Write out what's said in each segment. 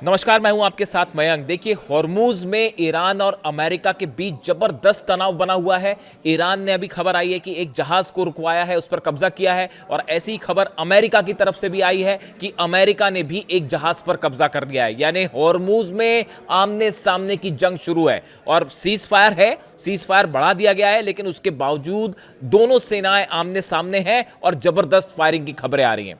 नमस्कार, मैं हूं आपके साथ मयंक। देखिए, हॉर्मूज में ईरान और अमेरिका के बीच जबरदस्त तनाव बना हुआ है। ईरान ने अभी खबर आई है कि एक जहाज को रुकवाया है, उस पर कब्जा किया है, और ऐसी ही खबर अमेरिका की तरफ से भी आई है कि अमेरिका ने भी एक जहाज पर कब्जा कर लिया है। यानी हॉर्मूज में आमने सामने की जंग शुरू है और सीज फायर है, सीज फायर बढ़ा दिया गया है, लेकिन उसके बावजूद दोनों सेनाएं आमने सामने हैं और जबरदस्त फायरिंग की खबरें आ रही हैं।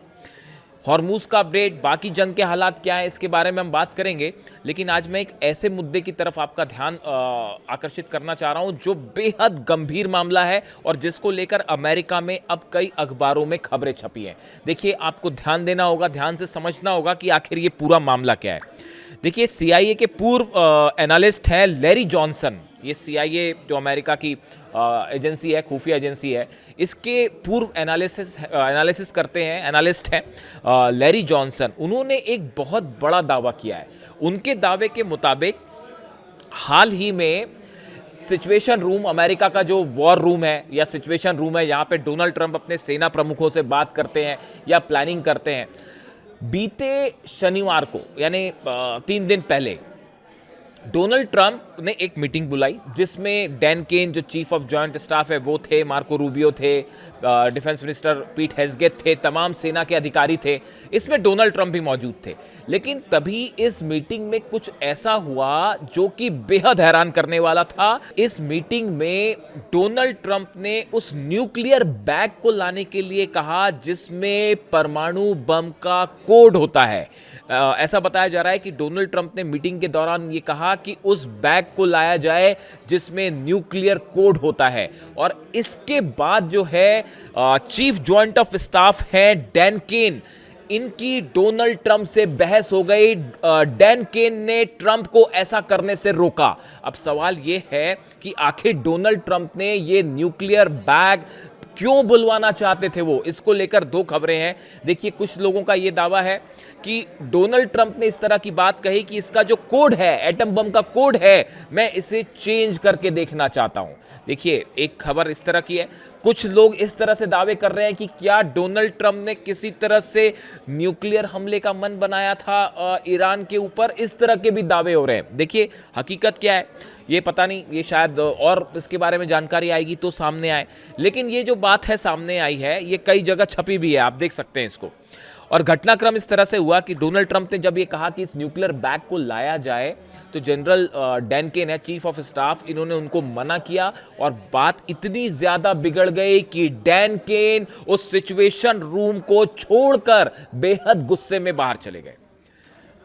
हॉर्मूज का अपडेट, बाकी जंग के हालात क्या है, इसके बारे में हम बात करेंगे। लेकिन आज मैं एक ऐसे मुद्दे की तरफ आपका ध्यान आकर्षित करना चाह रहा हूं जो बेहद गंभीर मामला है और जिसको लेकर अमेरिका में अब कई अखबारों में खबरें छपी हैं। देखिए, आपको ध्यान देना होगा, ध्यान से समझना होगा कि आखिर ये पूरा मामला क्या है। देखिए, सीआईए के पूर्व एनालिस्ट हैं लैरी जॉनसन। ये सीआईए जो अमेरिका की एजेंसी है, खुफिया एजेंसी है, इसके पूर्व एनालिसिस करते हैं, एनालिस्ट हैं लैरी जॉनसन। उन्होंने एक बहुत बड़ा दावा किया है। उनके दावे के मुताबिक हाल ही में सिचुएशन रूम, अमेरिका का जो वॉर रूम है या सिचुएशन रूम है, यहाँ पे डोनाल्ड ट्रंप अपने सेना प्रमुखों से बात करते हैं या प्लानिंग करते हैं। बीते शनिवार को, यानी 3 दिन पहले, डोनाल्ड ट्रंप ने एक मीटिंग बुलाई जिसमें डैन केन जो चीफ ऑफ जॉइंट स्टाफ है वो थे, मार्को रूबियो थे, डिफेंस मिनिस्टर पीट हेग्सेथ थे, तमाम सेना के अधिकारी थे। इसमें डोनाल्ड ट्रंप भी मौजूद थे। लेकिन तभी इस मीटिंग में कुछ ऐसा हुआ जो कि बेहद हैरान करने वाला था। इस मीटिंग में डोनाल्ड ट्रंप ने उस न्यूक्लियर बैग को लाने के लिए कहा जिसमें परमाणु बम का कोड होता है। ऐसा बताया जा रहा है कि डोनाल्ड ट्रंप ने मीटिंग के दौरान ये कहा कि उस बैग को लाया जाए जिसमें न्यूक्लियर कोड होता है। और इसके बाद जो है चीफ जॉइंट ऑफ स्टाफ है डैन केन, इनकी डोनाल्ड ट्रंप से बहस हो गई। डैन केन ने ट्रंप को ऐसा करने से रोका। अब सवाल यह है कि आखिर डोनाल्ड ट्रंप ने यह न्यूक्लियर बैग क्यों बुलवाना चाहते थे वो, इसको लेकर दो खबरें हैं। देखिए, कुछ लोगों का यह दावा है कि डोनाल्ड ट्रंप ने इस तरह की बात कही कि इसका जो कोड है, एटम बम का कोड है, मैं इसे चेंज करके देखना चाहता हूं। देखिए, एक खबर इस तरह की है। कुछ लोग इस तरह से दावे कर रहे हैं कि क्या डोनाल्ड ट्रंप ने किसी तरह से न्यूक्लियर हमले का मन बनाया था ईरान के ऊपर। इस तरह के भी दावे हो रहे हैं। देखिए, हकीकत क्या है ये पता नहीं, ये शायद और इसके बारे में जानकारी आएगी तो सामने आए। लेकिन ये जो बात है सामने आई है, ये कई जगह छपी भी है, आप देख सकते हैं इसको। और घटनाक्रम इस तरह से हुआ कि डोनाल्ड ट्रंप ने जब ये कहा कि इस न्यूक्लियर बैग को लाया जाए तो जनरल डैन केन है, चीफ ऑफ स्टाफ, इन्होंने उनको मना किया और बात इतनी ज्यादा बिगड़ गई कि डैन केन उस सिचुएशन रूम को छोड़कर बेहद गुस्से में बाहर चले गए।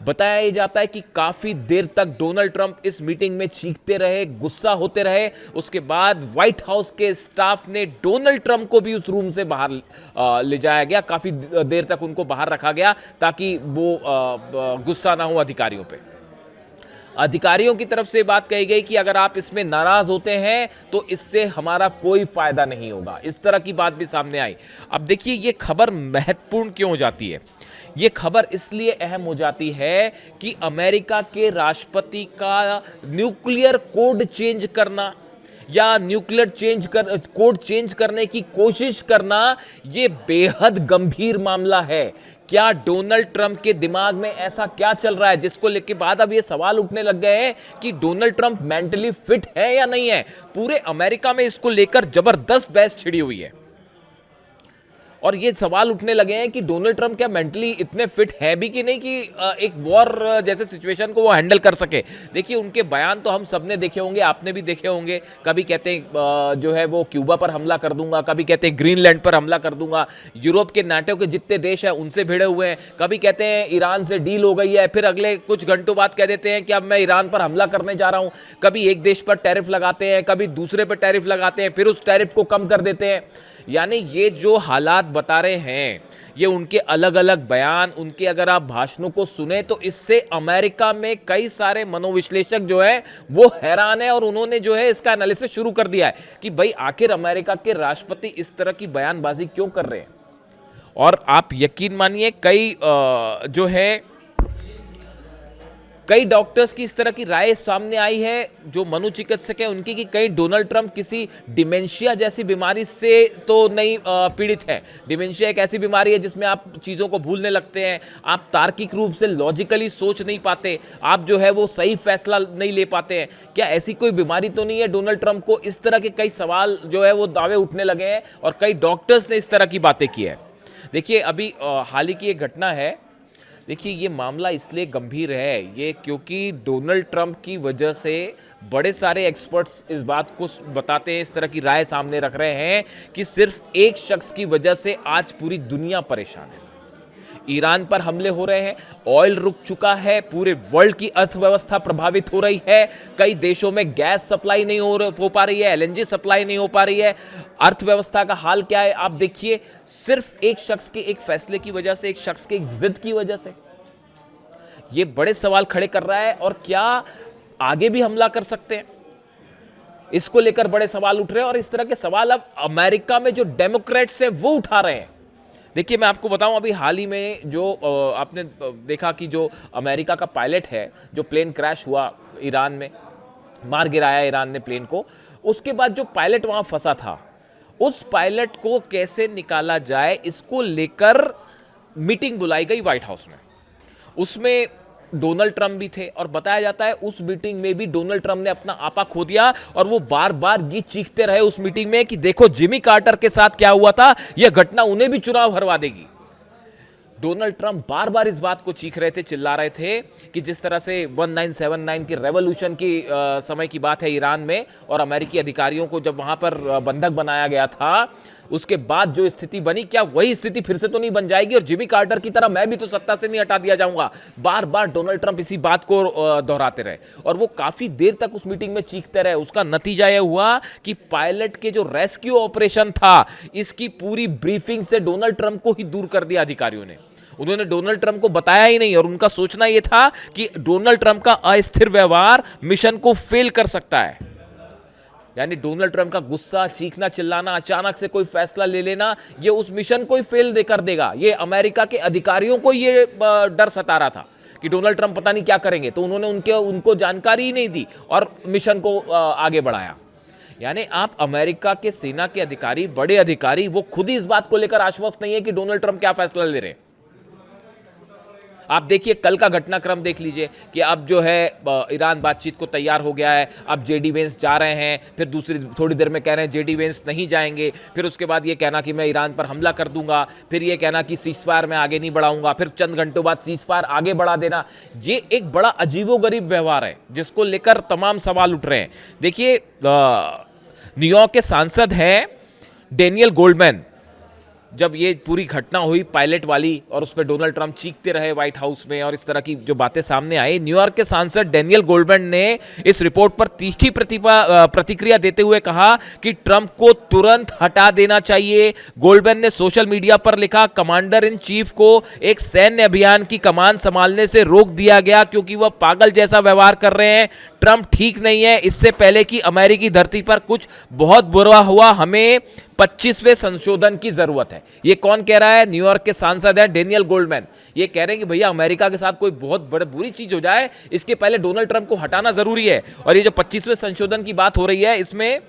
बताया यह जाता है कि काफी देर तक डोनाल्ड ट्रंप इस मीटिंग में चीखते रहे, गुस्सा होते रहे। उसके बाद व्हाइट हाउस के स्टाफ ने डोनाल्ड ट्रंप को भी उस रूम से बाहर ले जाया गया। काफी देर तक उनको बाहर रखा गया ताकि वो गुस्सा ना हो अधिकारियों पे। अधिकारियों की तरफ से बात कही गई कि अगर आप इसमें नाराज होते हैं तो इससे हमारा कोई फायदा नहीं होगा। इस तरह की बात भी सामने आई। अब देखिए, ये खबर महत्वपूर्ण क्यों हो जाती है। ये खबर इसलिए अहम हो जाती है कि अमेरिका के राष्ट्रपति का न्यूक्लियर कोड चेंज करना या न्यूक्लियर कोड चेंज करने की कोशिश करना, यह बेहद गंभीर मामला है। क्या डोनाल्ड ट्रंप के दिमाग में ऐसा क्या चल रहा है जिसको लेके बाद अब ये सवाल उठने लग गए हैं कि डोनाल्ड ट्रंप मेंटली फिट है या नहीं है। पूरे अमेरिका में इसको लेकर जबरदस्त बहस छिड़ी हुई है और ये सवाल उठने लगे हैं कि डोनाल्ड ट्रंप क्या मेंटली इतने फिट है भी कि नहीं कि एक वॉर जैसे सिचुएशन को वो हैंडल कर सके। देखिए, उनके बयान तो हम सबने देखे होंगे, आपने भी देखे होंगे। कभी कहते हैं जो है वो क्यूबा पर हमला कर दूंगा, कभी कहते हैं ग्रीनलैंड पर हमला कर दूंगा, यूरोप के नाटो के जितने देश हैं उनसे भिड़े हुए हैं। कभी कहते हैं ईरान से डील हो गई है, फिर अगले कुछ घंटों बाद कह देते हैं कि अब मैं ईरान पर हमला करने जा रहा हूं। कभी एक देश पर टैरिफ लगाते हैं, कभी दूसरे पर टैरिफ लगाते हैं, फिर उस टैरिफ को कम कर देते हैं। यानी ये जो हालात बता रहे हैं, ये उनके अलग अलग बयान, उनके अगर आप भाषणों को सुने तो इससे अमेरिका में कई सारे मनोविश्लेषक जो है वो हैरान है और उन्होंने जो है इसका एनालिसिस शुरू कर दिया है कि भाई आखिर अमेरिका के राष्ट्रपति इस तरह की बयानबाजी क्यों कर रहे हैं। और आप यकीन मानिए, कई डॉक्टर्स की इस तरह की राय सामने आई है, जो मनोचिकित्सक है उनकी, कि कहीं डोनाल्ड ट्रंप किसी डिमेंशिया जैसी बीमारी से तो नहीं पीड़ित है। डिमेंशिया एक ऐसी बीमारी है जिसमें आप चीज़ों को भूलने लगते हैं, आप तार्किक रूप से लॉजिकली सोच नहीं पाते, आप जो है वो सही फैसला नहीं ले पाते हैं। क्या ऐसी कोई बीमारी तो नहीं है डोनाल्ड ट्रंप को? इस तरह के कई सवाल जो है वो दावे उठने लगे हैं और कई डॉक्टर्स ने इस तरह की बातें की है। देखिए अभी हाल ही की एक घटना है। देखिए ये मामला इसलिए गंभीर है ये क्योंकि डोनाल्ड ट्रंप की वजह से बड़े सारे एक्सपर्ट्स इस बात को बताते हैं, इस तरह की राय सामने रख रहे हैं कि सिर्फ एक शख्स की वजह से आज पूरी दुनिया परेशान है। ईरान पर हमले हो रहे हैं, ऑयल रुक चुका है, पूरे वर्ल्ड की अर्थव्यवस्था प्रभावित हो रही है, कई देशों में गैस सप्लाई नहीं हो पा रही है, एलएनजी सप्लाई नहीं हो पा रही है। अर्थव्यवस्था का हाल क्या है आप देखिए, सिर्फ एक शख्स के एक फैसले की वजह से, एक शख्स के एक जिद की वजह से ये बड़े सवाल खड़े कर रहा है। और क्या आगे भी हमला कर सकते हैं, इसको लेकर बड़े सवाल उठ रहे हैं। और इस तरह के सवाल अब अमेरिका में जो डेमोक्रेट्स हैं वो उठा रहे हैं। देखिए मैं आपको बताऊं, अभी हाल ही में जो आपने देखा कि जो अमेरिका का पायलट है, जो प्लेन क्रैश हुआ ईरान में, मार गिराया ईरान ने प्लेन को, उसके बाद जो पायलट वहां फंसा था, उस पायलट को कैसे निकाला जाए इसको लेकर मीटिंग बुलाई गई व्हाइट हाउस में। उसमें डोनाल्ड ट्रंप भी थे और बताया जाता है उस मीटिंग में भी डोनाल्ड ट्रंप ने अपना आपा खो दिया और वो बार बार ये चीखते रहे उस मीटिंग में कि देखो जिमी कार्टर के साथ क्या हुआ था, यह घटना उन्हें भी चुनाव हरवा देगी। डोनाल्ड ट्रंप बार बार इस बात को चीख रहे थे, चिल्ला रहे थे कि जिस तरह से 1979 की रेवोल्यूशन की समय की बात है ईरान में, और अमेरिकी अधिकारियों को जब वहां पर बंधक बनाया गया था, उसके बाद जो स्थिति बनी, क्या वही स्थिति फिर से तो नहीं बन जाएगी और जिमी कार्टर की तरह मैं भी तो सत्ता से नहीं हटा दिया जाऊंगा। बार बार डोनाल्ड ट्रंप इसी बात को दोहराते रहे और वो काफी देर तक उस मीटिंग में चीखते रहे। उसका नतीजा यह हुआ कि पायलट के जो रेस्क्यू ऑपरेशन था, इसकी पूरी ब्रीफिंग से डोनाल्ड ट्रंप को ही दूर कर दिया अधिकारियों ने। उन्होंने डोनाल्ड ट्रंप को बताया ही नहीं और उनका सोचना यह था कि डोनाल्ड ट्रंप का अस्थिर व्यवहार मिशन को फेल कर सकता है। यानी डोनाल्ड ट्रंप का गुस्सा, चीखना, चिल्लाना, अचानक से कोई फैसला ले लेना, ये उस मिशन को ही फेल कर देगा। ये अमेरिका के अधिकारियों को ये डर सता रहा था कि डोनाल्ड ट्रंप पता नहीं क्या करेंगे, तो उन्होंने उनको जानकारी ही नहीं दी और मिशन को आगे बढ़ाया। यानी आप अमेरिका के सेना के अधिकारी, बड़े अधिकारी, वो खुद ही इस बात को लेकर आश्वस्त नहीं है कि डोनाल्ड ट्रंप क्या फैसला ले रहे हैं। आप देखिए कल का घटनाक्रम देख लीजिए कि अब जो है ईरान बातचीत को तैयार हो गया है, अब जेडी वेंस जा रहे हैं, फिर दूसरी थोड़ी देर में कह रहे हैं जेडी वेंस नहीं जाएंगे, फिर उसके बाद ये कहना कि मैं ईरान पर हमला कर दूंगा, फिर ये कहना कि सीजफायर में आगे नहीं बढ़ाऊंगा, फिर चंद घंटों बाद सीजफायर आगे बढ़ा देना। ये एक बड़ा अजीबोगरीब व्यवहार है जिसको लेकर तमाम सवाल उठ रहे हैं। देखिए न्यूयॉर्क के सांसद हैं डेनियल गोल्डमैन, जब ये पूरी घटना हुई पायलट वाली और उस पर डोनाल्ड ट्रंप चीखते रहे व्हाइट हाउस में और इस तरह की जो बातें सामने आई, न्यूयॉर्क के सांसद डेनियल गोल्डमैन ने इस रिपोर्ट पर तीखी प्रतिक्रिया देते हुए कहा कि ट्रंप को तुरंत हटा देना चाहिए। गोल्डमैन ने सोशल मीडिया पर लिखा, कमांडर इन चीफ को एक सैन्य अभियान की कमान संभालने से रोक दिया गया क्योंकि वह पागल जैसा व्यवहार कर रहे हैं। ट्रंप ठीक नहीं है, इससे पहले कि अमेरिकी धरती पर कुछ बहुत बुरा हुआ, हमें 25वें संशोधन की जरूरत है। ये कौन कह रहा है? न्यूयॉर्क के सांसद हैं डेनियल गोल्डमैन। ये कह रहे हैं कि भैया अमेरिका के साथ कोई बहुत बड़ी बुरी चीज हो जाए, इसके पहले डोनाल्ड ट्रंप को हटाना जरूरी है। और ये जो 25वें संशोधन की बात हो रही है, इसमें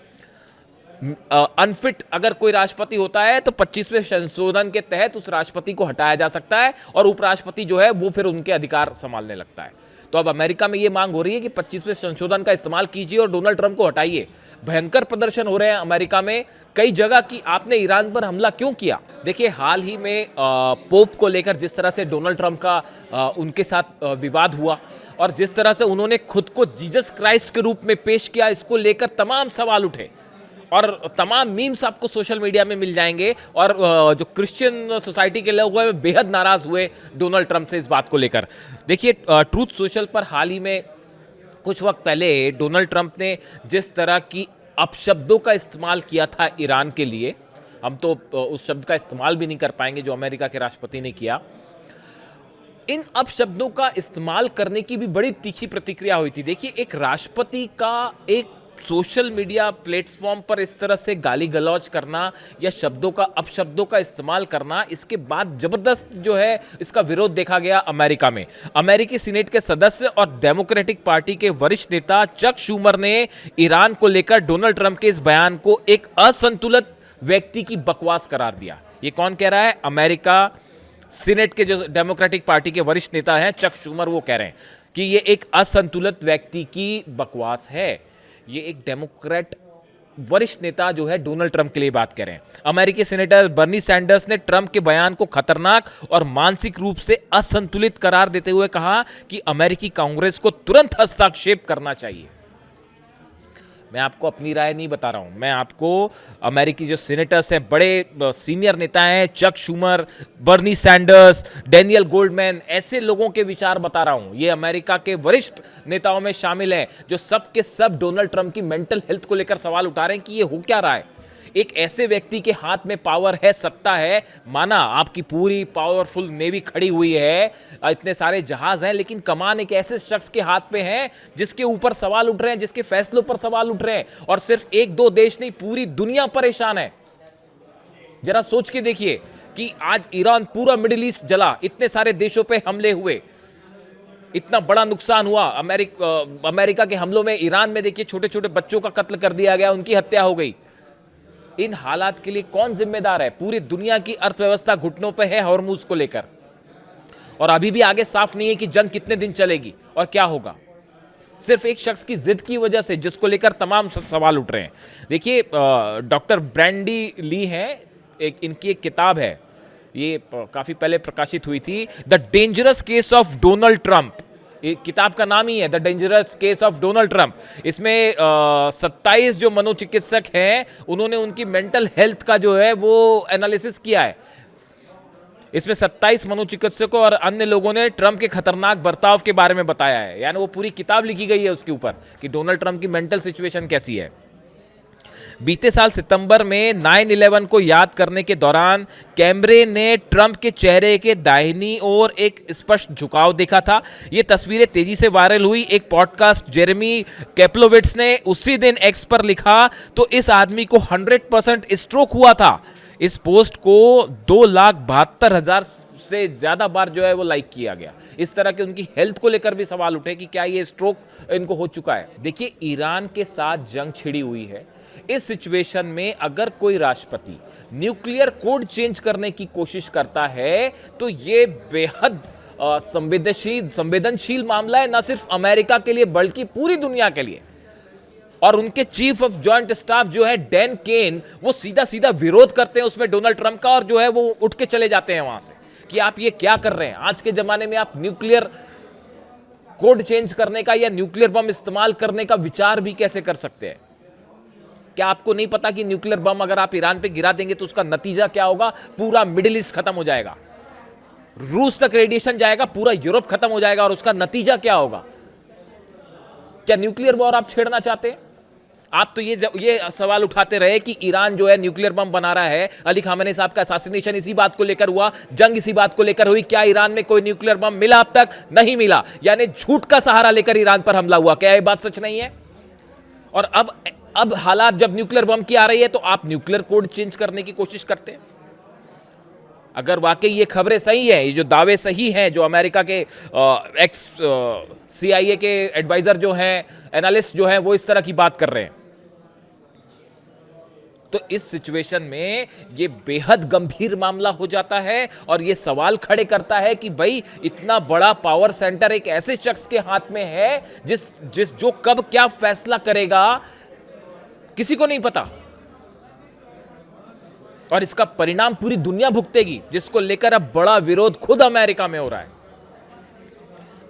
अनफिट अगर कोई राष्ट्रपति होता है तो 25वें संशोधन के तहत उस राष्ट्रपति को हटाया जा सकता है और उपराष्ट्रपति जो है वो फिर उनके अधिकार संभालने लगता है। तो अब अमेरिका में ये मांग हो रही है कि 25वें संशोधन का इस्तेमाल कीजिए और डोनाल्ड ट्रंप को हटाइए। भयंकर प्रदर्शन हो रहे हैं अमेरिका में कई जगह कि आपने ईरान पर हमला क्यों किया। देखिए हाल ही में पोप को लेकर जिस तरह से डोनाल्ड ट्रंप का उनके साथ विवाद हुआ और जिस तरह से उन्होंने खुद को जीसस क्राइस्ट के रूप में पेश किया, इसको लेकर तमाम सवाल उठे और तमाम मीम्स आपको सोशल मीडिया में मिल जाएंगे। और जो क्रिश्चियन सोसाइटी के लोग हैं बेहद नाराज हुए डोनाल्ड ट्रंप से इस बात को लेकर। देखिए ट्रूथ सोशल पर हाल ही में कुछ वक्त पहले डोनाल्ड ट्रंप ने जिस तरह की अपशब्दों का इस्तेमाल किया था ईरान के लिए, हम तो उस शब्द का इस्तेमाल भी नहीं कर पाएंगे जो अमेरिका के राष्ट्रपति ने किया। इन अपशब्दों का इस्तेमाल करने की भी बड़ी तीखी प्रतिक्रिया हुई थी। देखिए एक राष्ट्रपति का एक सोशल मीडिया प्लेटफॉर्म पर इस तरह से गाली गलौज करना या शब्दों का अपशब्दों का इस्तेमाल करना, इसके बाद जबरदस्त जो है इसका विरोध देखा गया अमेरिका में। अमेरिकी सीनेट के सदस्य और डेमोक्रेटिक पार्टी के वरिष्ठ नेता चक शूमर ने ईरान को लेकर डोनाल्ड ट्रंप के इस बयान को एक असंतुलित व्यक्ति की बकवास करार दिया। ये कौन कह रहा है? अमेरिका सीनेट के जो डेमोक्रेटिक पार्टी के वरिष्ठ नेता हैं चक शूमर, वो कह रहे हैं कि ये एक असंतुलित व्यक्ति की बकवास है। ये एक डेमोक्रेट वरिष्ठ नेता जो है डोनाल्ड ट्रंप के लिए बात कर रहे हैं। अमेरिकी सेनेटर बर्नी सैंडर्स ने ट्रंप के बयान को खतरनाक और मानसिक रूप से असंतुलित करार देते हुए कहा कि अमेरिकी कांग्रेस को तुरंत हस्तक्षेप करना चाहिए। मैं आपको अपनी राय नहीं बता रहा हूं, मैं आपको अमेरिकी जो सीनेटर्स हैं, बड़े सीनियर नेता हैं, Chuck Schumer, Bernie Sanders, Daniel Goldman, ऐसे लोगों के विचार बता रहा हूं। ये अमेरिका के वरिष्ठ नेताओं में शामिल हैं जो सब के सब डोनाल्ड ट्रंप की मेंटल हेल्थ को लेकर सवाल उठा रहे हैं कि ये हो क्या रहा है। एक ऐसे व्यक्ति के हाथ में पावर है, सत्ता है, माना आपकी पूरी पावरफुल नेवी खड़ी हुई है, इतने सारे जहाज हैं, लेकिन कमान एक ऐसे शख्स के हाथ में है जिसके ऊपर सवाल उठ रहे हैं, जिसके फैसलों पर सवाल उठ रहे हैं। और सिर्फ एक दो देश नहीं, पूरी दुनिया परेशान है। जरा सोच के देखिए कि आज ईरान, पूरा मिडिल ईस्ट जला, इतने सारे देशों पे हमले हुए, इतना बड़ा नुकसान हुआ। अमेरिका के हमलों में ईरान में देखिए छोटे छोटे बच्चों का कत्ल कर दिया गया, उनकी हत्या हो गई। इन हालात के लिए कौन जिम्मेदार है? पूरी दुनिया की अर्थव्यवस्था घुटनों पे है हॉर्मूज को लेकर, और अभी भी आगे साफ नहीं है कि जंग कितने दिन चलेगी और क्या होगा। सिर्फ एक शख्स की जिद की वजह से, जिसको लेकर तमाम सवाल उठ रहे हैं। देखिए, डॉक्टर ब्रैंडी ली हैं, इनकी एक किताब है, ये काफी पहले प्रकाशित हुई थी, the dangerous case of Donald Trump. किताब का नाम ही है the dangerous case of Donald Trump. इसमें 27 जो मनोचिकित्सक हैं, उन्होंने उनकी मेंटल हेल्थ का जो है वो एनालिसिस किया है। इसमें 27 मनोचिकित्सकों और अन्य लोगों ने ट्रंप के खतरनाक बर्ताव के बारे में बताया है। यानी वो पूरी किताब लिखी गई है उसके ऊपर कि डोनाल्ड ट्रंप की मेंटल सिचुएशन कैसी है। बीते साल सितंबर में 9/11 को याद करने के दौरान कैमरे ने ट्रंप के चेहरे के दाहिनी ओर एक स्पष्ट झुकाव देखा था। ये तस्वीरें तेजी से वायरल हुई। एक पॉडकास्ट जेरेमी कैप्लोविट्स ने उसी दिन एक्स पर लिखा, तो इस आदमी को 100% स्ट्रोक हुआ था। इस पोस्ट को 2,72,000 से ज्यादा बार जो है वो लाइक किया गया। इस तरह के उनकी हेल्थ को लेकर भी सवाल उठे कि क्या ये स्ट्रोक इनको हो चुका है। देखिए, ईरान के साथ जंग छिड़ी हुई है। इस सिचुएशन में अगर कोई राष्ट्रपति न्यूक्लियर कोड चेंज करने की कोशिश करता है तो ये बेहद संवेदनशील मामला है, ना सिर्फ अमेरिका के लिए बल्कि पूरी दुनिया के लिए। और उनके चीफ ऑफ जॉइंट स्टाफ जो है डैन केन, वो सीधा सीधा विरोध करते हैं उसमें डोनाल्ड ट्रंप का, और जो है वो उठ के चले जाते हैं वहां से कि आप ये क्या कर रहे हैं। आज के जमाने में आप न्यूक्लियर कोड चेंज करने का या न्यूक्लियर बम इस्तेमाल करने का विचार भी कैसे कर सकते हैं? क्या आपको नहीं पता कि न्यूक्लियर बम अगर आप ईरान पे गिरा देंगे तो उसका नतीजा क्या होगा? पूरा मिडिल ईस्ट खत्म हो जाएगा, रूस तक रेडिएशन जाएगा, पूरा यूरोप खत्म हो जाएगा। और उसका नतीजा क्या होगा? क्या न्यूक्लियर वॉर आप छेड़ना चाहते हैं? आप तो ये सवाल उठाते रहे कि ईरान जो है न्यूक्लियर बम बना रहा है। अली खामेनी साहब का असैसिनेशन इसी बात को लेकर हुआ, जंग इसी बात को लेकर हुई। क्या ईरान में कोई न्यूक्लियर बम मिला? अब तक नहीं मिला। यानी झूठ का सहारा लेकर ईरान पर हमला हुआ। क्या यह बात सच नहीं है? और अब हालात जब न्यूक्लियर बम की आ रही है तो आप न्यूक्लियर कोड चेंज करने की कोशिश करते हैं। अगर वाकई ये खबरें सही है, ये जो दावे सही हैं, जो अमेरिका के एक्स CIA के एडवाइजर जो हैं, एनालिस्ट जो हैं, वो इस तरह की बात कर रहे हैं, तो इस सिचुएशन में ये बेहद गंभीर मामला हो जाता है। और ये सवाल खड़े करता है कि भाई, इतना बड़ा पावर सेंटर एक ऐसे शख्स के हाथ में है जो कब क्या फैसला करेगा किसी को नहीं पता, और इसका परिणाम पूरी दुनिया भुगतेगी, जिसको लेकर अब बड़ा विरोध खुद अमेरिका में हो रहा है।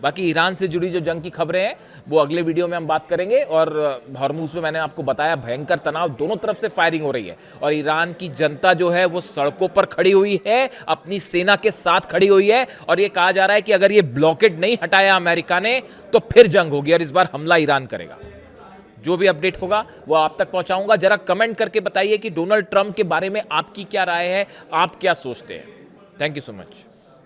बाकी ईरान से जुड़ी जो जंग की खबरें हैं वो अगले वीडियो में हम बात करेंगे। और हॉर्मूज में मैंने आपको बताया भयंकर तनाव, दोनों तरफ से फायरिंग हो रही है, और ईरान की जनता जो है वो सड़कों पर खड़ी हुई है, अपनी सेना के साथ खड़ी हुई है। और ये कहा जा रहा है कि अगर ये ब्लॉकेड नहीं हटाया अमेरिका ने तो फिर जंग होगी, और इस बार हमला ईरान करेगा। जो भी अपडेट होगा वो आप तक पहुंचाऊंगा। जरा कमेंट करके बताइए कि डोनाल्ड ट्रंप के बारे में आपकी क्या राय है, आप क्या सोचते हैं। Thank you so much.